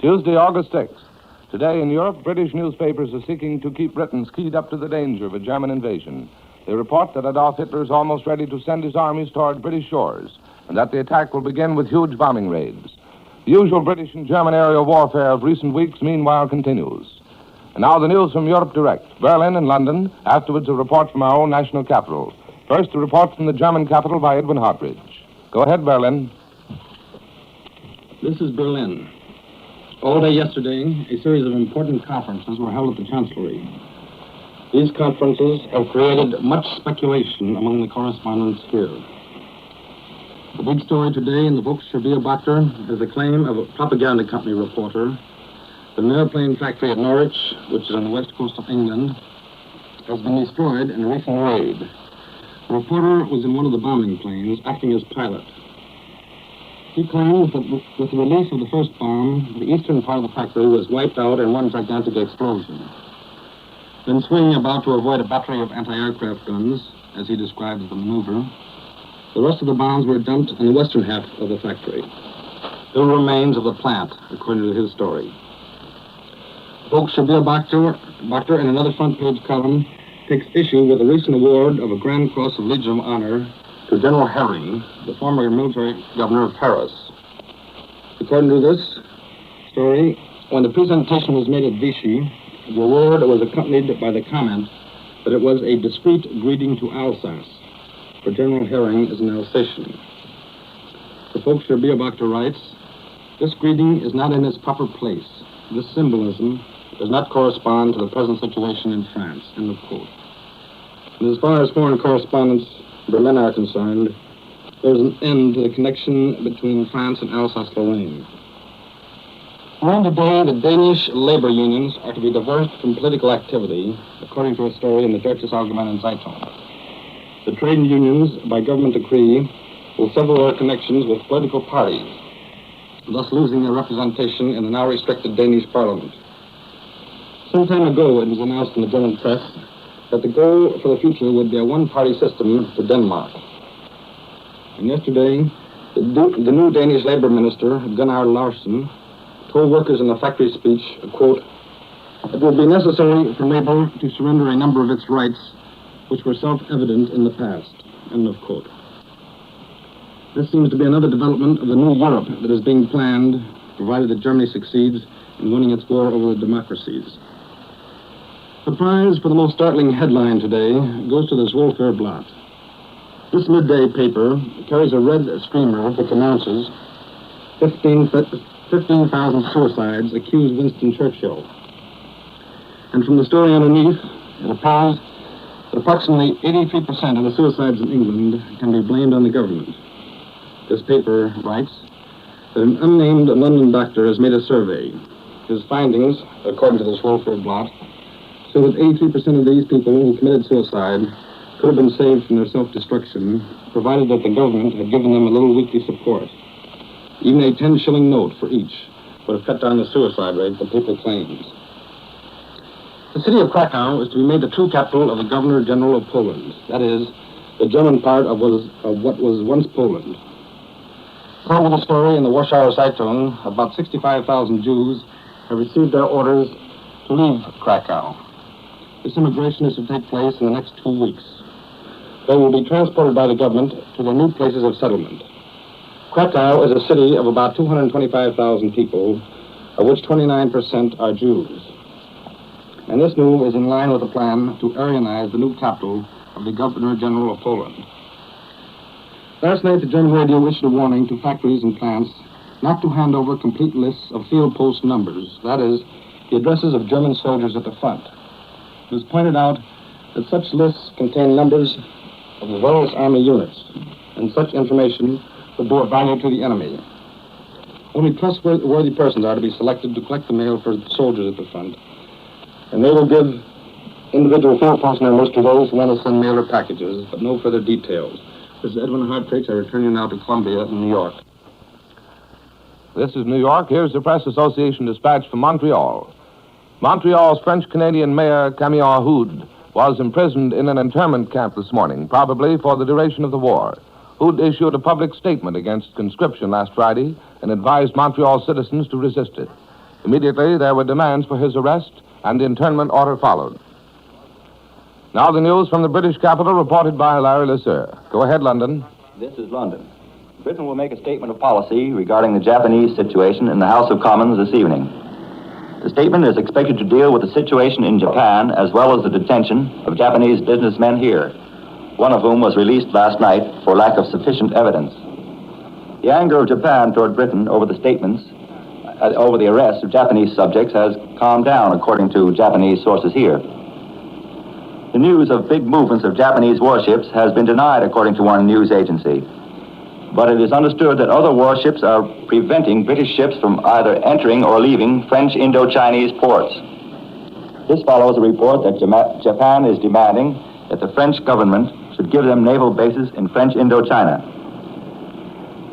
Tuesday, August 6th. Today in Europe, British newspapers are seeking to keep Britons keyed up to the danger of a German invasion. They report that Adolf Hitler is almost ready to send his armies toward British shores, and that the attack will begin with huge bombing raids. The usual British and German aerial warfare of recent weeks, meanwhile, continues. And now the news from Europe direct. Berlin and London, afterwards a report from our own national capital. First, a report from the German capital by Edwin Hartridge. Go ahead, Berlin. This is Berlin. All day yesterday, a series of important conferences were held at the Chancellery. These conferences have created much speculation among the correspondents here. The big story today in the Volkswagen Beobachter is the claim of a propaganda company reporter that an airplane factory at Norwich, which is on the west coast of England, has been destroyed in a recent raid. The reporter was in one of the bombing planes, acting as pilot. He claims that with the release of the first bomb, the eastern part of the factory was wiped out in one gigantic explosion. Then swinging about to avoid a battery of anti-aircraft guns, as he describes the maneuver, the rest of the bombs were dumped in the western half of the factory. Still remains of the plant, according to his story. Volkswagen Beobachter, in another front-page column, takes issue with the recent award of a Grand Cross of Legion of Honor to General Herring, the former military governor of Paris. According to this story, when the presentation was made at Vichy, the award was accompanied by the comment that it was a discreet greeting to Alsace, for General Herring is an Alsatian. The Volkswagen Beobachter writes, "This greeting is not in its proper place. This symbolism does not correspond to the present situation in France," end of quote. And as far as foreign correspondents Berlin are concerned, there's an end to the connection between France and Alsace-Lorraine. During the day, the Danish labor unions are to be diverted from political activity, according to a story in the Deutsches Allgemeine Zeitung. The trade unions, by government decree, will sever their connections with political parties, thus losing their representation in the now restricted Danish parliament. Some time ago, it was announced in the German press that the goal for the future would be a one-party system to Denmark. And yesterday, the new Danish labor minister, Gunnar Larsen, told workers in a factory speech, quote, "It will be necessary for labor to surrender a number of its rights which were self-evident in the past," end of quote. This seems to be another development of the new Europe that is being planned, provided that Germany succeeds in winning its war over the democracies. The prize for the most startling headline today goes to this Wolferblatt. This midday paper carries a red streamer which announces 15,000 suicides accuse Winston Churchill. And from the story underneath, it appears that approximately 83% of the suicides in England can be blamed on the government. This paper writes that an unnamed London doctor has made a survey. His findings, according to this Wolferblatt, so that 83% of these people who committed suicide could have been saved from their self-destruction, provided that the government had given them a little weekly support. Even a 10-shilling note for each would have cut down the suicide rate, the paper claims. The city of Krakow is to be made the true capital of the Governor-General of Poland. That is, the German part of what was once Poland. According to the story in the Warschauer Zeitung, about 65,000 Jews have received their orders to leave Krakow. This immigration is to take place in the next 2 weeks. They will be transported by the government to their new places of settlement. Krakow is a city of about 225,000 people, of which 29% are Jews. And this move is in line with the plan to Aryanize the new capital of the Governor-General of Poland. Last night, the German radio issued a warning to factories and plants not to hand over complete lists of field post numbers, that is, the addresses of German soldiers at the front. It was pointed out that such lists contain numbers of the various army units, and such information would be of value to the enemy. Only trustworthy persons are to be selected to collect the mail for soldiers at the front, and they will give individual field post numbers to those who want to send mail or packages, but no further details. This is Edwin Hartridge. I return you now to Columbia in New York. This is New York. Here's the Press Association dispatch from Montreal. Montreal's French-Canadian mayor, Camille Houde, was imprisoned in an internment camp this morning, probably for the duration of the war. Houde issued a public statement against conscription last Friday and advised Montreal citizens to resist it. Immediately, there were demands for his arrest, and the internment order followed. Now the news from the British capital, reported by Larry Lesseur. Go ahead, London. This is London. Britain will make a statement of policy regarding the Japanese situation in the House of Commons this evening. The statement is expected to deal with the situation in Japan as well as the detention of Japanese businessmen here, one of whom was released last night for lack of sufficient evidence. The anger of Japan toward Britain over the statements, over the arrest of Japanese subjects has calmed down, according to Japanese sources here. The news of big movements of Japanese warships has been denied, according to one news agency. But it is understood that other warships are preventing British ships from either entering or leaving French Indo-Chinese ports. This follows a report that Japan is demanding that the French government should give them naval bases in French Indochina.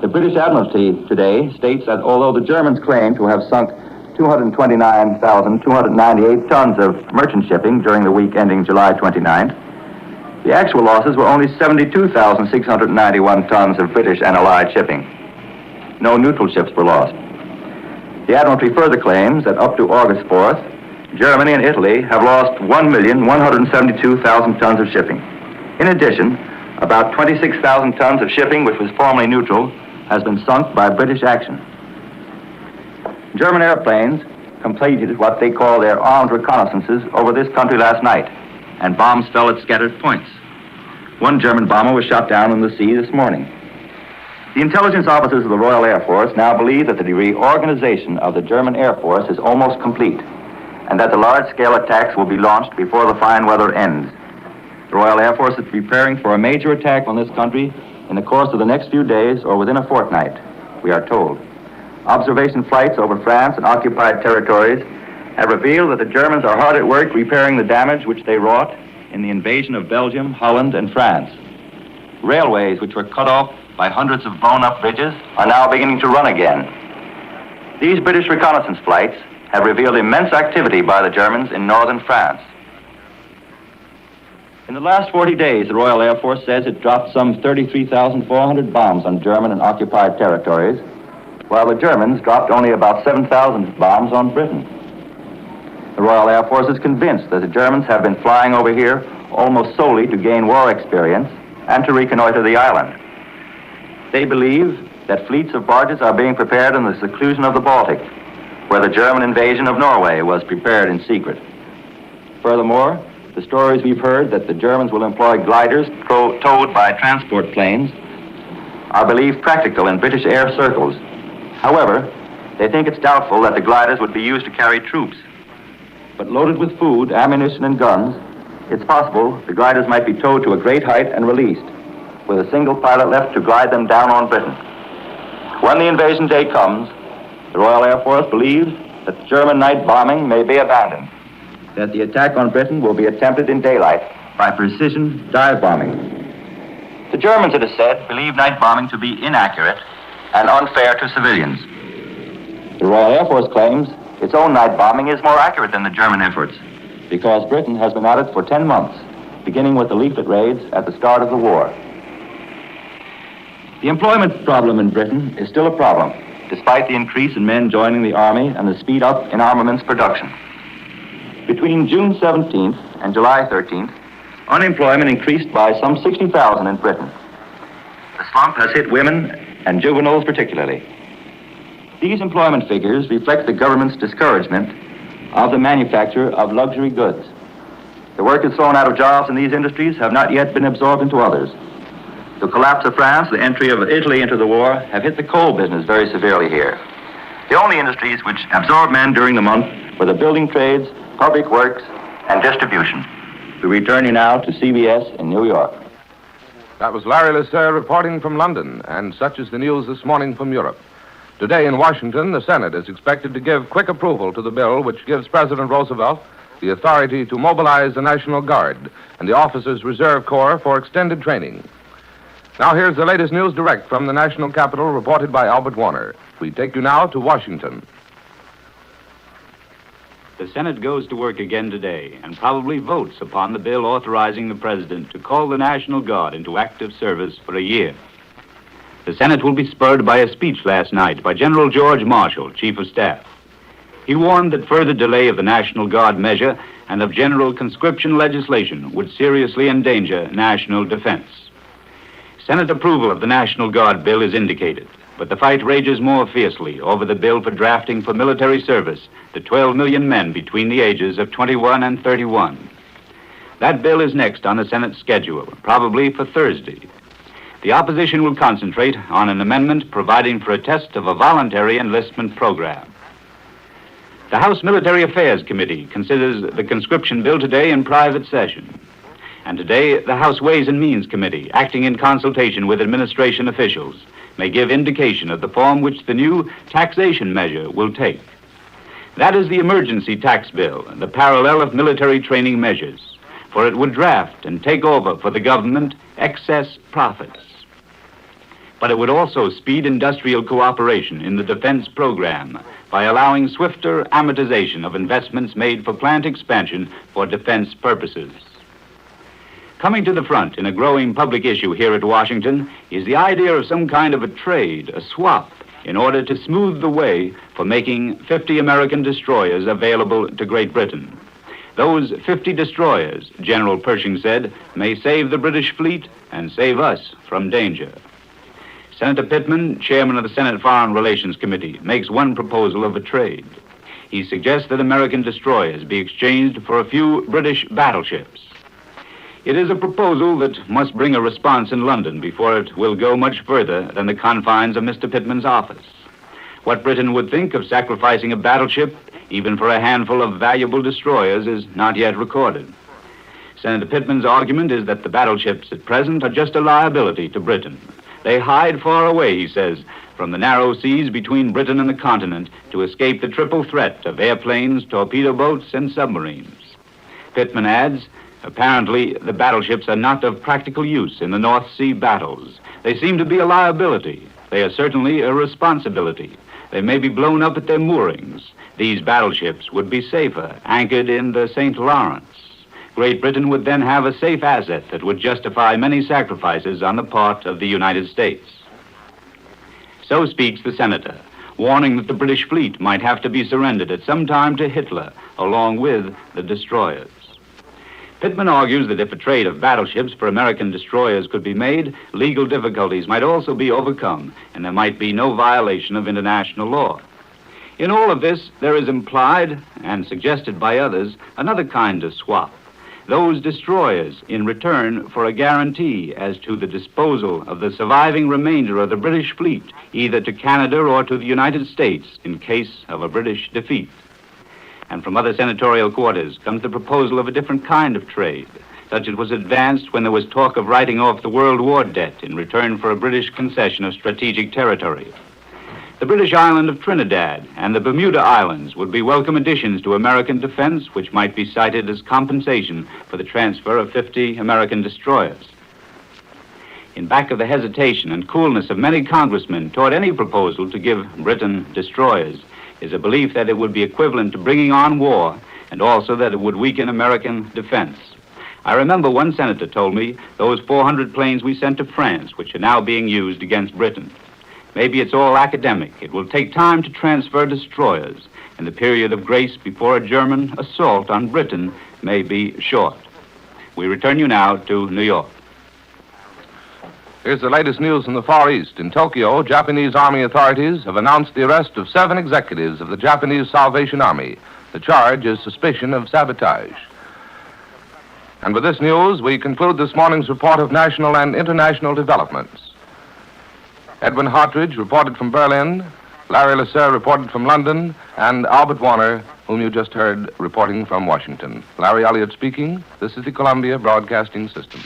The British Admiralty today states that although the Germans claim to have sunk 229,298 tons of merchant shipping during the week ending July 29th, the actual losses were only 72,691 tons of British and Allied shipping. No neutral ships were lost. The Admiralty further claims that up to August 4th, Germany and Italy have lost 1,172,000 tons of shipping. In addition, about 26,000 tons of shipping, which was formerly neutral, has been sunk by British action. German airplanes completed what they call their armed reconnaissances over this country last night, and bombs fell at scattered points. One German bomber was shot down in the sea this morning. The intelligence officers of the Royal Air Force now believe that the reorganization of the German Air Force is almost complete, and that the large-scale attacks will be launched before the fine weather ends. The Royal Air Force is preparing for a major attack on this country in the course of the next few days or within a fortnight, we are told. Observation flights over France and occupied territories have revealed that the Germans are hard at work repairing the damage which they wrought in the invasion of Belgium, Holland, and France. Railways, which were cut off by hundreds of blown-up bridges, are now beginning to run again. These British reconnaissance flights have revealed immense activity by the Germans in northern France. In the last 40 days, the Royal Air Force says it dropped some 33,400 bombs on German and occupied territories, while the Germans dropped only about 7,000 bombs on Britain. The Royal Air Force is convinced that the Germans have been flying over here almost solely to gain war experience and to reconnoiter the island. They believe that fleets of barges are being prepared in the seclusion of the Baltic, where the German invasion of Norway was prepared in secret. Furthermore, the stories we've heard that the Germans will employ gliders towed by transport planes are believed practical in British air circles. However, they think it's doubtful that the gliders would be used to carry troops. But loaded with food, ammunition, and guns, it's possible the gliders might be towed to a great height and released, with a single pilot left to glide them down on Britain. When the invasion day comes, the Royal Air Force believes that German night bombing may be abandoned, that the attack on Britain will be attempted in daylight by precision dive bombing. The Germans, it is said, believe night bombing to be inaccurate and unfair to civilians. The Royal Air Force claims its own night bombing is more accurate than the German efforts, because Britain has been at it for 10 months, beginning with the leaflet raids at the start of the war. The employment problem in Britain is still a problem, despite the increase in men joining the Army and the speed up in armaments production. Between June 17th and July 13th, unemployment increased by some 60,000 in Britain. The slump has hit women and juveniles particularly. These employment figures reflect the government's discouragement of the manufacture of luxury goods. The workers thrown out of jobs in these industries have not yet been absorbed into others. The collapse of France, the entry of Italy into the war, have hit the coal business very severely here. The only industries which absorbed men during the month were the building trades, public works, and distribution. We return you now to CBS in New York. That was Larry Lesseur reporting from London, and such is the news this morning from Europe. Today in Washington, the Senate is expected to give quick approval to the bill which gives President Roosevelt the authority to mobilize the National Guard and the Officers' Reserve Corps for extended training. Now here's the latest news direct from the national capital, reported by Albert Warner. We take you now to Washington. The Senate goes to work again today and probably votes upon the bill authorizing the President to call the National Guard into active service for a year. The Senate will be spurred by a speech last night by General George Marshall, Chief of Staff. He warned that further delay of the National Guard measure and of general conscription legislation would seriously endanger national defense. Senate approval of the National Guard bill is indicated, but the fight rages more fiercely over the bill for drafting for military service the 12 million men between the ages of 21 and 31. That bill is next on the Senate schedule, probably for Thursday. The opposition will concentrate on an amendment providing for a test of a voluntary enlistment program. The House Military Affairs Committee considers the conscription bill today in private session. And today, the House Ways and Means Committee, acting in consultation with administration officials, may give indication of the form which the new taxation measure will take. That is the emergency tax bill, the parallel of military training measures, for it would draft and take over for the government excess profits. But it would also speed industrial cooperation in the defense program by allowing swifter amortization of investments made for plant expansion for defense purposes. Coming to the front in a growing public issue here at Washington is the idea of some kind of a trade, a swap, in order to smooth the way for making 50 American destroyers available to Great Britain. Those 50 destroyers, General Pershing said, may save the British fleet and save us from danger. Senator Pittman, chairman of the Senate Foreign Relations Committee, makes one proposal of a trade. He suggests that American destroyers be exchanged for a few British battleships. It is a proposal that must bring a response in London before it will go much further than the confines of Mr. Pittman's office. What Britain would think of sacrificing a battleship, even for a handful of valuable destroyers, is not yet recorded. Senator Pittman's argument is that the battleships at present are just a liability to Britain. They hide far away, he says, from the narrow seas between Britain and the continent to escape the triple threat of airplanes, torpedo boats, and submarines. Pittman adds, apparently the battleships are not of practical use in the North Sea battles. They seem to be a liability. They are certainly a responsibility. They may be blown up at their moorings. These battleships would be safer, anchored in the St. Lawrence. Great Britain would then have a safe asset that would justify many sacrifices on the part of the United States. So speaks the senator, warning that the British fleet might have to be surrendered at some time to Hitler, along with the destroyers. Pittman argues that if a trade of battleships for American destroyers could be made, legal difficulties might also be overcome, and there might be no violation of international law. In all of this, there is implied, and suggested by others, another kind of swap. Those destroyers in return for a guarantee as to the disposal of the surviving remainder of the British fleet, either to Canada or to the United States in case of a British defeat. And from other senatorial quarters comes the proposal of a different kind of trade, such as was advanced when there was talk of writing off the World War debt in return for a British concession of strategic territory. The British island of Trinidad and the Bermuda Islands would be welcome additions to American defense, which might be cited as compensation for the transfer of 50 American destroyers. In back of the hesitation and coolness of many congressmen toward any proposal to give Britain destroyers is a belief that it would be equivalent to bringing on war, and also that it would weaken American defense. I remember one senator told me those 400 planes we sent to France, which are now being used against Britain. Maybe it's all academic. It will take time to transfer destroyers, and the period of grace before a German assault on Britain may be short. We return you now to New York. Here's the latest news from the Far East. In Tokyo, Japanese Army authorities have announced the arrest of 7 executives of the Japanese Salvation Army. The charge is suspicion of sabotage. And with this news, we conclude this morning's report of national and international developments. Edwin Hartridge reported from Berlin, Larry Lasser reported from London, and Albert Warner, whom you just heard, reporting from Washington. Larry Elliott speaking. This is the Columbia Broadcasting System.